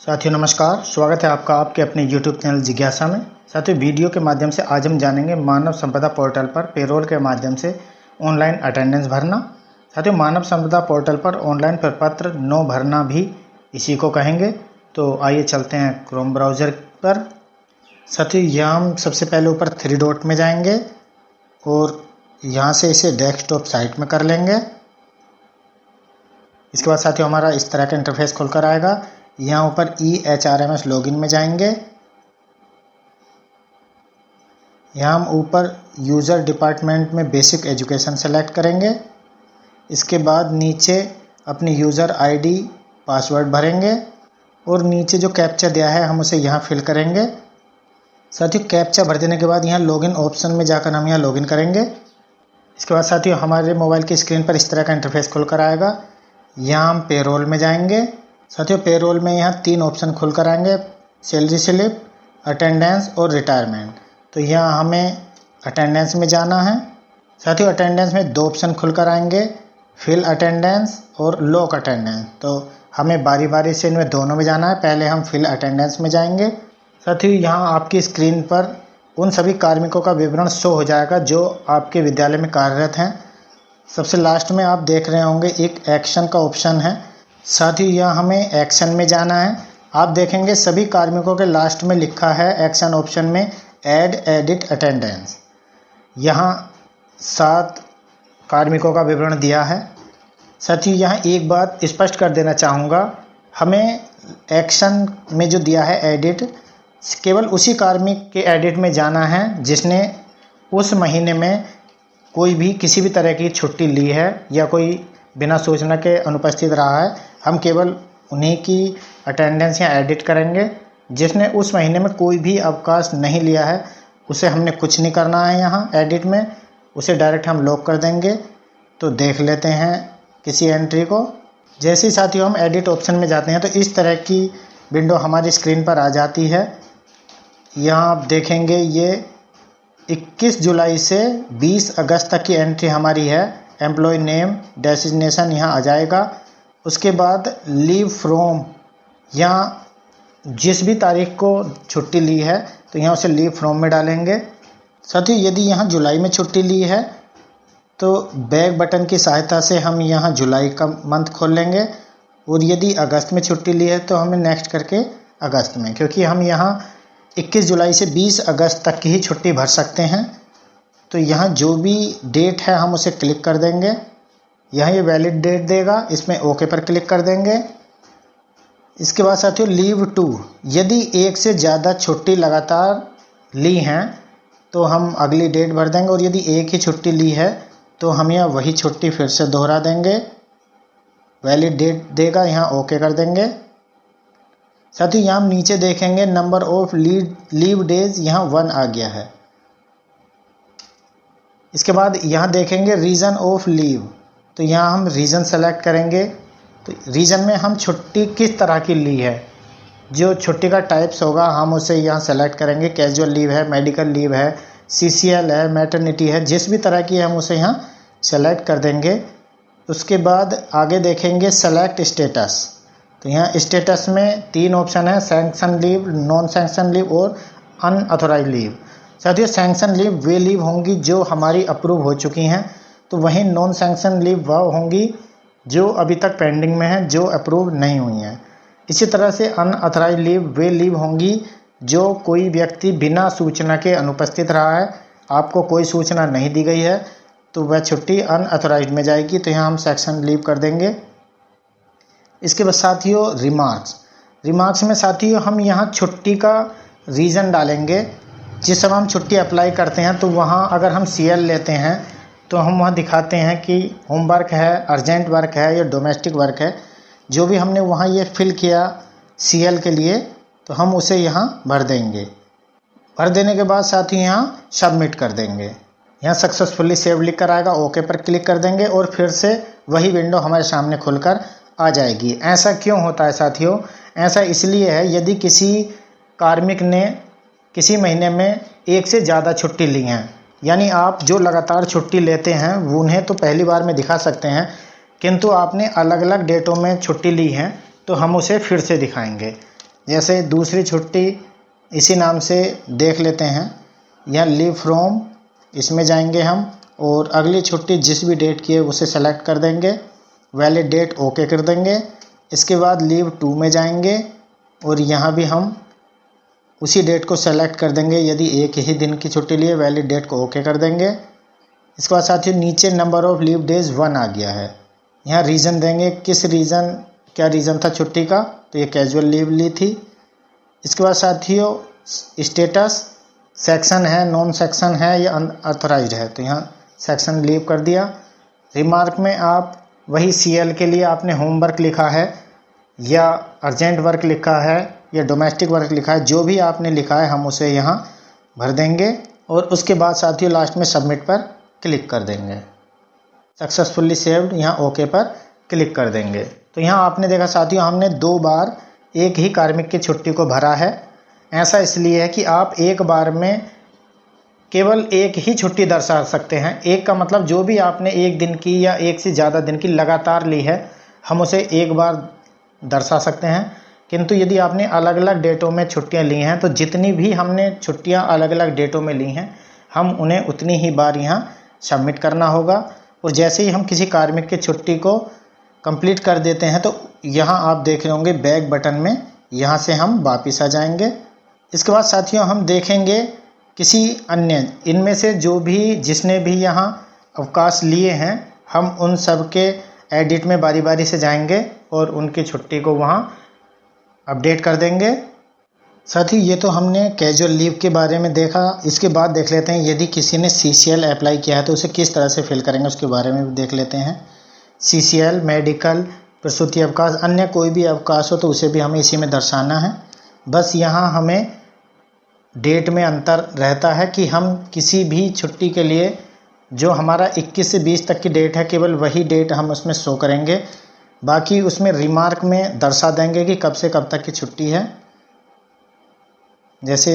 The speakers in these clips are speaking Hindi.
साथियों नमस्कार, स्वागत है आपका आपके अपने YouTube चैनल जिज्ञासा में। साथियों वीडियो के माध्यम से आज हम जानेंगे मानव संपदा पोर्टल पर पेरोल के माध्यम से ऑनलाइन अटेंडेंस भरना। साथियों मानव संपदा पोर्टल पर ऑनलाइन प्रपत्र नो भरना भी इसी को कहेंगे। तो आइए चलते हैं क्रोम ब्राउज़र पर। साथियों यहाँ हम सबसे पहले ऊपर 3 डॉट में जाएंगे और यहाँ से इसे डेस्कटॉप साइट में कर लेंगे। इसके बाद साथियों हमारा इस तरह का इंटरफेस खुलकर आएगा। यहाँ ऊपर EHRMS लॉगिन में जाएंगे। यहाँ हम ऊपर यूज़र डिपार्टमेंट में बेसिक एजुकेशन सेलेक्ट करेंगे। इसके बाद नीचे अपनी यूज़र आईडी पासवर्ड भरेंगे और नीचे जो कैप्चा दिया है हम उसे यहाँ फिल करेंगे। साथियों कैप्चा भर देने के बाद यहाँ लॉगिन ऑप्शन में जाकर हम यहाँ लॉगिन करेंगे। इसके बाद साथियों हमारे मोबाइल की स्क्रीन पर इस तरह का इंटरफेस खुलकर आएगा। यहाँ हम पेरोल में जाएंगे। साथियों पेरोल में यहाँ 3 ऑप्शन खुलकर आएंगे, सैलरी स्लिप, अटेंडेंस और रिटायरमेंट। तो यहाँ हमें अटेंडेंस में जाना है। साथियों अटेंडेंस में 2 ऑप्शन खुलकर आएंगे, फिल अटेंडेंस और लॉक अटेंडेंस। तो हमें बारी बारी से इनमें दोनों में जाना है। पहले हम फिल अटेंडेंस में जाएंगे। साथियों यहाँ आपकी स्क्रीन पर उन सभी कार्मिकों का विवरण शो हो जाएगा जो आपके विद्यालय में कार्यरत हैं। सबसे लास्ट में आप देख रहे होंगे एक एक्शन का ऑप्शन है। साथियों यहाँ हमें एक्शन में जाना है। आप देखेंगे सभी कार्मिकों के लास्ट में लिखा है एक्शन ऑप्शन में ऐड एडिट अटेंडेंस। यहाँ 7 कार्मिकों का विवरण दिया है। साथियों यहाँ एक बात स्पष्ट कर देना चाहूँगा, हमें एक्शन में जो दिया है एडिट, केवल उसी कार्मिक के एडिट में जाना है जिसने उस महीने में कोई भी किसी भी तरह की छुट्टी ली है या कोई बिना सूचना के अनुपस्थित रहा है। हम केवल उन्हीं की अटेंडेंस यहाँ एडिट करेंगे। जिसने उस महीने में कोई भी अवकाश नहीं लिया है उसे हमने कुछ नहीं करना है यहाँ एडिट में, उसे डायरेक्ट हम लॉक कर देंगे। तो देख लेते हैं किसी एंट्री को। जैसे ही साथियों हम एडिट ऑप्शन में जाते हैं तो इस तरह की विंडो हमारी स्क्रीन पर आ जाती है। यहाँ आप देखेंगे ये 21 जुलाई से 20 अगस्त तक की एंट्री हमारी है। एम्प्लॉय नेम डेसिग्नेशन यहाँ आ जाएगा। उसके बाद लीव फ्रॉम, यहाँ जिस भी तारीख को छुट्टी ली है तो यहाँ उसे लीव फ्रॉम में डालेंगे। साथियों यदि यहाँ जुलाई में छुट्टी ली है तो बैक बटन की सहायता से हम यहाँ जुलाई का मंथ खोल लेंगे और यदि अगस्त में छुट्टी ली है तो हमें नेक्स्ट करके अगस्त में, क्योंकि हम यहाँ 21 जुलाई से 20 अगस्त तक की ही छुट्टी भर सकते हैं। तो यहाँ जो भी डेट है हम उसे क्लिक कर देंगे। यहाँ ये वैलिड डेट देगा, इसमें ओके पर क्लिक कर देंगे। इसके बाद साथियों लीव टू, यदि एक से ज़्यादा छुट्टी लगातार ली हैं तो हम अगली डेट भर देंगे और यदि एक ही छुट्टी ली है तो हम यहाँ वही छुट्टी फिर से दोहरा देंगे। वैलिड डेट देगा, यहाँ ओके कर देंगे। साथियों यहाँ हम नीचे देखेंगे नंबर ऑफ लीव डेज, यहाँ 1 आ गया है। इसके बाद यहाँ देखेंगे रीज़न ऑफ लीव, तो यहाँ हम रीज़न सेलेक्ट करेंगे। तो रीज़न में हम छुट्टी किस तरह की ली है, जो छुट्टी का टाइप्स होगा हम उसे यहाँ सेलेक्ट करेंगे। कैजुअल लीव है, मेडिकल लीव है, CCL है, मैटरनिटी है, जिस भी तरह की है हम उसे यहाँ सेलेक्ट कर देंगे। उसके बाद आगे देखेंगे सेलेक्ट स्टेटस। तो यहाँ स्टेटस में 3 ऑप्शन है, sanction leave, non sanction leave और अनऑथोराइज्ड लीव। साथियों सैंक्शन लीव वे लीव होंगी जो हमारी अप्रूव हो चुकी हैं, तो वहीं नॉन सैंक्शन लीव वह होंगी जो अभी तक पेंडिंग में हैं, जो अप्रूव नहीं हुई हैं। इसी तरह से अनऑथोराइज्ड लीव वे लीव होंगी जो कोई व्यक्ति बिना सूचना के अनुपस्थित रहा है, आपको कोई सूचना नहीं दी गई है, तो वह छुट्टी अनऑथोराइज्ड में जाएगी। तो यहाँ हम सेक्शन लीव कर देंगे। इसके बाद साथियों रिमार्क्स में साथियों हम यहाँ छुट्टी का रीज़न डालेंगे। जिस समय हम छुट्टी अप्लाई करते हैं तो वहाँ अगर हम CL लेते हैं तो हम वहाँ दिखाते हैं कि होमवर्क है, अर्जेंट वर्क है या डोमेस्टिक वर्क है। जो भी हमने वहाँ ये फिल किया CL के लिए तो हम उसे यहाँ भर देंगे। भर देने के बाद साथियों यहाँ सबमिट कर देंगे। यहाँ सक्सेसफुली सेव लिख कर आएगा, ओके पर क्लिक कर देंगे और फिर से वही विंडो हमारे सामने खुलकर आ जाएगी। ऐसा क्यों होता है साथियों? ऐसा इसलिए है यदि किसी कार्मिक ने किसी महीने में 1 से ज़्यादा छुट्टी ली हैं, यानी आप जो लगातार छुट्टी लेते हैं वो उन्हें तो पहली बार में दिखा सकते हैं, किंतु आपने अलग अलग डेटों में छुट्टी ली है तो हम उसे फिर से दिखाएंगे। जैसे दूसरी छुट्टी इसी नाम से देख लेते हैं, यहाँ लीव फ्रॉम इसमें जाएंगे हम और अगली छुट्टी जिस भी डेट की है उसे सेलेक्ट कर देंगे, वैलिड डेट ओके कर देंगे। इसके बाद लीव टू में जाएंगे और यहाँ भी हम उसी डेट को सेलेक्ट कर देंगे, यदि एक ही दिन की छुट्टी लिए वैलिड डेट को ओके कर देंगे। इसके बाद साथियों नीचे नंबर ऑफ लीव डेज 1 आ गया है, यहाँ रीज़न देंगे, किस रीज़न, क्या रीज़न था छुट्टी का, तो ये कैजुअल लीव ली थी। इसके बाद साथियों स्टेटस, सेक्शन है, नॉन सेक्शन है या अनऑथराइज्ड है, तो यहाँ सेक्शन लीव कर दिया। रिमार्क में आप वही सीएल के लिए आपने होमवर्क लिखा है या अर्जेंट वर्क लिखा है या डोमेस्टिक वर्क लिखा है, जो भी आपने लिखा है हम उसे यहाँ भर देंगे और उसके बाद साथियों लास्ट में सबमिट पर क्लिक कर देंगे। सक्सेसफुली सेव्ड, यहाँ ओके पर क्लिक कर देंगे। तो यहाँ आपने देखा साथियों हमने 2 बार एक ही कार्मिक की छुट्टी को भरा है। ऐसा इसलिए है कि आप एक बार में केवल एक ही छुट्टी दर्शा सकते हैं। एक का मतलब जो भी आपने एक दिन की या एक से ज़्यादा दिन की लगातार ली है हम उसे एक बार दर्शा सकते हैं, किंतु यदि आपने अलग अलग डेटों में छुट्टियां ली हैं तो जितनी भी हमने छुट्टियां अलग अलग डेटों में ली हैं हम उन्हें उतनी ही बार यहाँ सबमिट करना होगा। और जैसे ही हम किसी कार्मिक की छुट्टी को कंप्लीट कर देते हैं तो यहाँ आप देख रहे होंगे बैक बटन में, यहाँ से हम वापस आ जाएंगे। इसके बाद साथियों हम देखेंगे किसी अन्य इनमें से जो भी जिसने भी यहाँ अवकाश लिए हैं हम उन सब के एडिट में बारी बारी से जाएंगे और उनकी छुट्टी को वहाँ अपडेट कर देंगे। साथ ही ये तो हमने कैजुअल लीव के बारे में देखा। इसके बाद देख लेते हैं यदि किसी ने CCL अप्लाई किया है तो उसे किस तरह से फिल करेंगे उसके बारे में भी देख लेते हैं। CCL, मेडिकल, प्रसूति अवकाश, अन्य कोई भी अवकाश हो तो उसे भी हमें इसी में दर्शाना है। बस यहाँ हमें डेट में अंतर रहता है कि हम किसी भी छुट्टी के लिए जो हमारा 21 से 20 तक की डेट है केवल वही डेट हम उसमें शो करेंगे, बाकी उसमें रिमार्क में दर्शा देंगे कि कब से कब तक की छुट्टी है। जैसे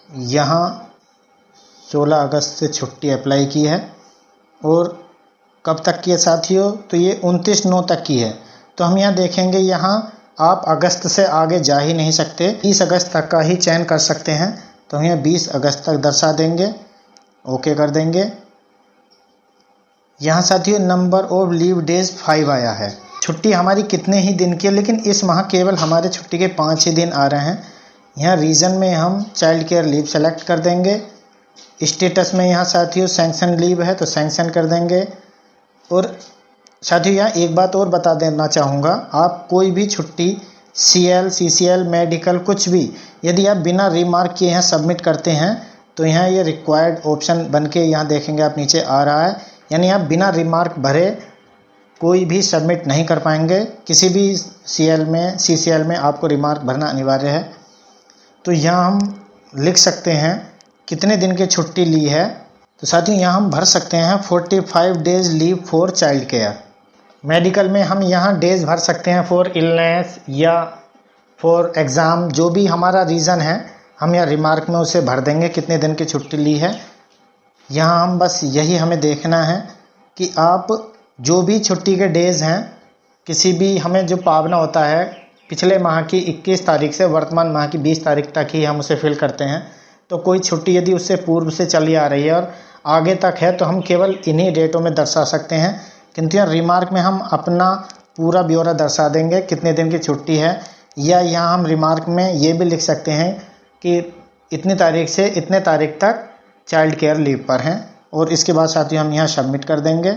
यहाँ 16 अगस्त से छुट्टी अप्लाई की है और कब तक की है साथियों, तो ये 29/9 तक की है। तो हम यहाँ देखेंगे, यहाँ आप अगस्त से आगे जा ही नहीं सकते, 30 अगस्त तक का ही चयन कर सकते हैं। तो हम यहाँ 20 अगस्त तक दर्शा देंगे, ओके कर देंगे। यहाँ साथियों नंबर ऑफ लीव डेज 5 आया है। छुट्टी हमारी कितने ही दिन की है, लेकिन इस माह केवल हमारे छुट्टी के 5 ही दिन आ रहे हैं। यहाँ रीजन में हम चाइल्ड केयर लीव सेलेक्ट कर देंगे। स्टेटस में यहाँ साथियों सैंक्शन लीव है तो सैंक्शन कर देंगे। और साथियों यहाँ एक बात और बता देना चाहूँगा, आप कोई भी छुट्टी CL, CCL, मेडिकल कुछ भी यदि आप बिना रिमार्क किए यहाँ सबमिट करते हैं तो यहाँ ये रिक्वायर्ड ऑप्शन बन के यहाँ देखेंगे आप नीचे आ रहा है, यानी आप बिना रिमार्क भरे कोई भी सबमिट नहीं कर पाएंगे। किसी भी CL में, CCL में आपको रिमार्क भरना अनिवार्य है। तो यहाँ हम लिख सकते हैं कितने दिन की छुट्टी ली है, तो साथियों यहाँ हम भर सकते हैं 45 days leave for child care. Medical में हम यहाँ डेज भर सकते हैं फॉर इलनेस या फॉर एग्ज़ाम, जो भी हमारा रीज़न है हम यहाँ रिमार्क में उसे भर देंगे कितने दिन की छुट्टी ली है। यहाँ हम बस यही हमें देखना है कि आप जो भी छुट्टी के डेज़ हैं, किसी भी हमें जो पावना होता है पिछले माह की 21 तारीख से वर्तमान माह की 20 तारीख तक ही हम उसे फिल करते हैं। तो कोई छुट्टी यदि उससे पूर्व से चली आ रही है और आगे तक है तो हम केवल इन्हीं डेटों में दर्शा सकते हैं, किंतु यहाँ रिमार्क में हम अपना पूरा ब्यौरा दर्शा देंगे कितने दिन की छुट्टी है। या यहाँ हम रिमार्क में ये भी लिख सकते हैं कि इतनी तारीख से इतने तारीख तक चाइल्ड केयर लीव पर हैं। और इसके बाद साथियों हम यहाँ सबमिट कर देंगे।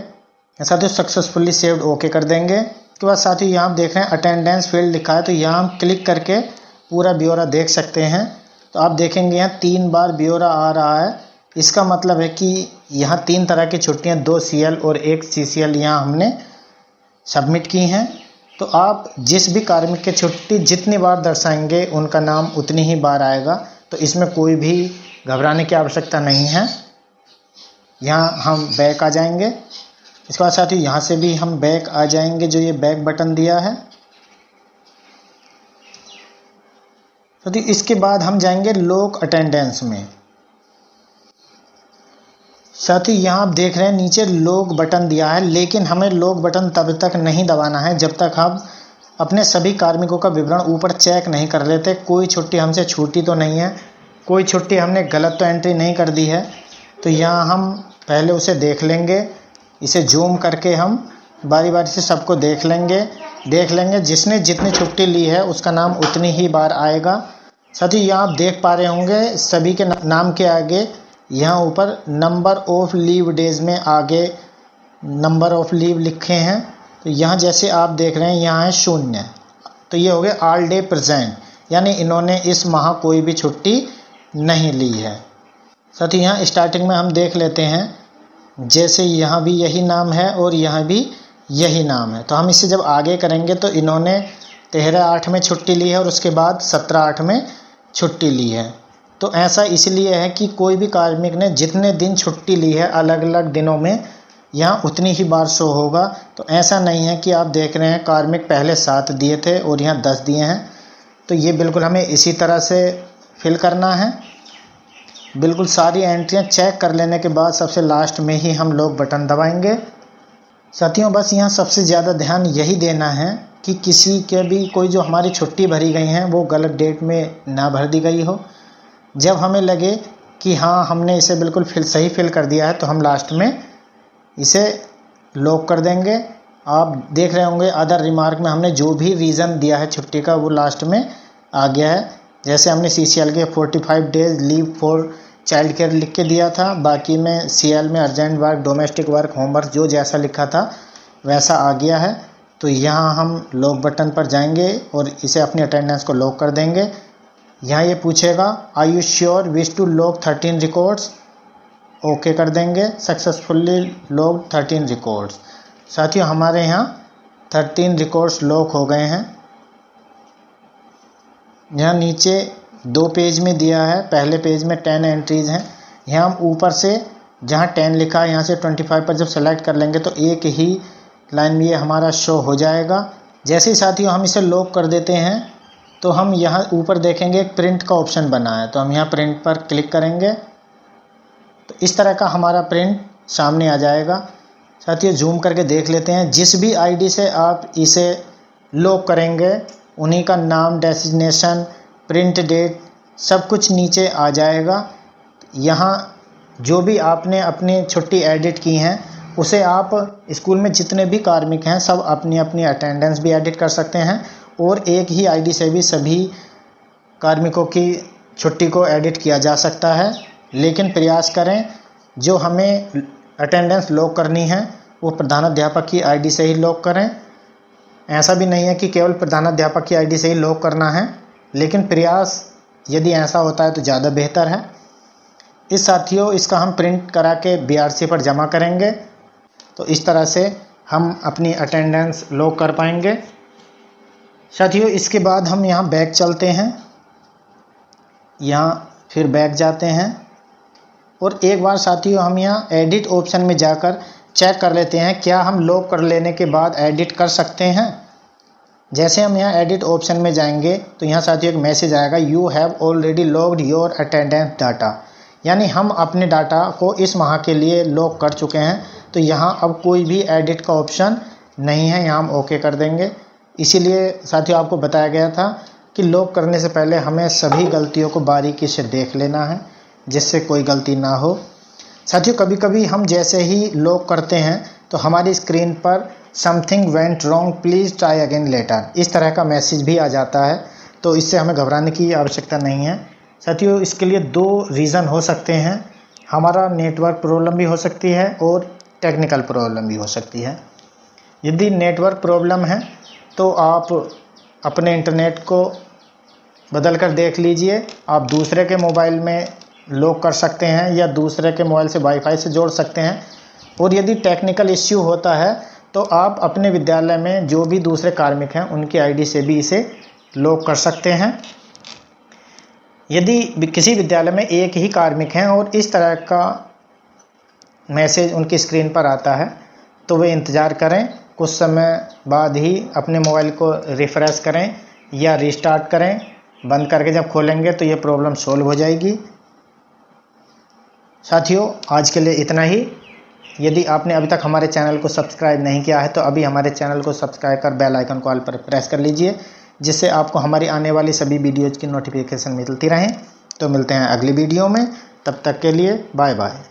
साथियों सक्सेसफुली सेव्ड ओके कर देंगे। इसके बाद साथियों यहाँ आप देख रहे हैं अटेंडेंस फील्ड लिखा है, तो यहाँ हम क्लिक करके पूरा ब्यौरा देख सकते हैं। तो आप देखेंगे यहाँ 3 बार ब्यौरा आ रहा है। इसका मतलब है कि यहाँ 3 तरह की छुट्टियाँ 2 CL और 1 CCL यहाँ हमने सबमिट की हैं। तो आप जिस भी कार्मिक की छुट्टी जितनी बार दर्शाएंगे उनका नाम उतनी ही बार आएगा, तो इसमें कोई भी घबराने की आवश्यकता नहीं है। यहाँ हम बैक आ जाएंगे। इसके बाद साथियों यहाँ से भी हम बैक आ जाएंगे, जो ये बैक बटन दिया है। तो इसके बाद हम जाएंगे लॉक अटेंडेंस में। साथियों यहाँ आप देख रहे हैं नीचे लॉक बटन दिया है, लेकिन हमें लॉक बटन तब तक नहीं दबाना है जब तक हम अपने सभी कार्मिकों का विवरण ऊपर चेक नहीं कर लेते, कोई छुट्टी हमसे छूटी तो नहीं है, कोई छुट्टी हमने गलत तो एंट्री नहीं कर दी है। तो यहाँ हम पहले उसे देख लेंगे, इसे जूम करके हम बारी बारी से सबको देख लेंगे। जिसने जितनी छुट्टी ली है उसका नाम उतनी ही बार आएगा। साथ ही यहाँ आप देख पा रहे होंगे सभी के नाम के आगे यहाँ ऊपर नंबर ऑफ लीव डेज में आगे नंबर ऑफ लीव लिखे हैं। तो यहाँ जैसे आप देख रहे हैं यहाँ है 0, तो ये हो गया ऑल डे प्रेजेंट, यानी इन्होंने इस माह कोई भी छुट्टी नहीं ली है। साथ ही यहाँ स्टार्टिंग में हम देख लेते हैं, जैसे यहाँ भी यही नाम है और यहाँ भी यही नाम है, तो हम इसे जब आगे करेंगे तो इन्होंने 13/8 में छुट्टी ली है और उसके बाद 17/8 में छुट्टी ली है। तो ऐसा इसलिए है कि कोई भी कार्मिक ने जितने दिन छुट्टी ली है अलग अलग दिनों में यहाँ उतनी ही बार शो होगा। तो ऐसा नहीं है कि आप देख रहे हैं कार्मिक पहले 7 दिए थे और यहाँ 10 दिए हैं, तो ये बिल्कुल हमें इसी तरह से फिल करना है। बिल्कुल सारी एंट्रियाँ चेक कर लेने के बाद सबसे लास्ट में ही हम लोग बटन दबाएंगे। साथियों बस यहाँ सबसे ज़्यादा ध्यान यही देना है कि किसी के भी कोई जो हमारी छुट्टी भरी गई हैं वो गलत डेट में ना भर दी गई हो। जब हमें लगे कि हाँ हमने इसे बिल्कुल सही फिल कर दिया है तो हम लास्ट में इसे लॉक कर देंगे। आप देख रहे होंगे अदर रिमार्क में हमने जो भी रीज़न दिया है छुट्टी का वो लास्ट में आ गया है। जैसे हमने CCL के 45 days leave for child care लिख के दिया था, बाकी में CL में urgent work, domestic work, homework जो जैसा लिखा था वैसा आ गया है। तो यहाँ हम लॉक बटन पर जाएंगे और इसे अपनी अटेंडेंस को लॉक कर देंगे। यहाँ ये पूछेगा are you sure wish to lock 13 records, okay कर देंगे। Successfully lock 13 records. साथियों हमारे यहाँ 13 रिकॉर्ड्स लॉक हो गए हैं। यहाँ नीचे 2 पेज में दिया है, पहले पेज में 10 एंट्रीज़ हैं। यहाँ हम ऊपर से जहाँ 10 लिखा है यहाँ से 25 पर जब सेलेक्ट कर लेंगे तो एक ही लाइन में ये हमारा शो हो जाएगा। जैसे ही साथियों हम इसे लॉक कर देते हैं तो हम यहाँ ऊपर देखेंगे एक प्रिंट का ऑप्शन बना है, तो हम यहाँ प्रिंट पर क्लिक करेंगे तो इस तरह का हमारा प्रिंट सामने आ जाएगा। साथियों जूम करके देख लेते हैं, जिस भी आईडी से आप इसे लॉक करेंगे उन्हीं का नाम, डेजिग्नेशन, प्रिंट डेट सब कुछ नीचे आ जाएगा। यहाँ जो भी आपने अपनी छुट्टी एडिट की हैं उसे आप स्कूल में जितने भी कार्मिक हैं सब अपनी अपनी अटेंडेंस भी एडिट कर सकते हैं और एक ही आईडी से भी सभी कार्मिकों की छुट्टी को एडिट किया जा सकता है। लेकिन प्रयास करें जो हमें अटेंडेंस लॉक करनी है वो प्रधानाध्यापक की आईडी से ही लॉक करें। ऐसा भी नहीं है कि केवल प्रधानाध्यापक की आईडी से ही लॉक करना है, लेकिन प्रयास यदि ऐसा होता है तो ज़्यादा बेहतर है। इस साथियों इसका हम प्रिंट करा के BRC पर जमा करेंगे तो इस तरह से हम अपनी अटेंडेंस लॉक कर पाएंगे। साथियों इसके बाद हम यहाँ बैक चलते हैं, यहाँ फिर बैक जाते हैं और एक बार साथियों हम यहाँ एडिट ऑप्शन में जाकर चेक कर लेते हैं क्या हम लॉक कर लेने के बाद एडिट कर सकते हैं। जैसे हम यहाँ एडिट ऑप्शन में जाएंगे तो यहाँ साथियों एक मैसेज आएगा, you have already locked your attendance data, यानी हम अपने डाटा को इस माह के लिए लॉक कर चुके हैं। तो यहाँ अब कोई भी एडिट का ऑप्शन नहीं है, यहाँ हम ओके कर देंगे। इसीलिए साथियों आपको बताया गया था कि लॉक करने से पहले हमें सभी गलतियों को बारीकी से देख लेना है जिससे कोई गलती ना हो। साथियों कभी कभी हम जैसे ही लॉक करते हैं तो हमारी स्क्रीन पर something went wrong please try again later इस तरह का मैसेज भी आ जाता है, तो इससे हमें घबराने की आवश्यकता नहीं है। साथियों इसके लिए 2 रीज़न हो सकते हैं, हमारा नेटवर्क प्रॉब्लम भी हो सकती है और टेक्निकल प्रॉब्लम भी हो सकती है। यदि नेटवर्क प्रॉब्लम है तो आप अपने इंटरनेट को बदल कर देख लीजिए, आप दूसरे के मोबाइल में लॉक कर सकते हैं या दूसरे के मोबाइल से वाईफाई से जोड़ सकते हैं। और यदि टेक्निकल इश्यू होता है तो आप अपने विद्यालय में जो भी दूसरे कार्मिक हैं उनकी आईडी से भी इसे लॉक कर सकते हैं। यदि किसी विद्यालय में एक ही कार्मिक हैं और इस तरह का मैसेज उनकी स्क्रीन पर आता है तो वे इंतज़ार करें, कुछ समय बाद ही अपने मोबाइल को रिफ़्रेश करें या रीस्टार्ट करें। बंद करके जब खोलेंगे तो ये प्रॉब्लम सॉल्व हो जाएगी। साथियों आज के लिए इतना ही। यदि आपने अभी तक हमारे चैनल को सब्सक्राइब नहीं किया है तो अभी हमारे चैनल को सब्सक्राइब कर बेल आइकन को ऑल पर प्रेस कर लीजिए, जिससे आपको हमारी आने वाली सभी वीडियोज़ की नोटिफिकेशन मिलती रहें। तो मिलते हैं अगली वीडियो में, तब तक के लिए बाय बाय।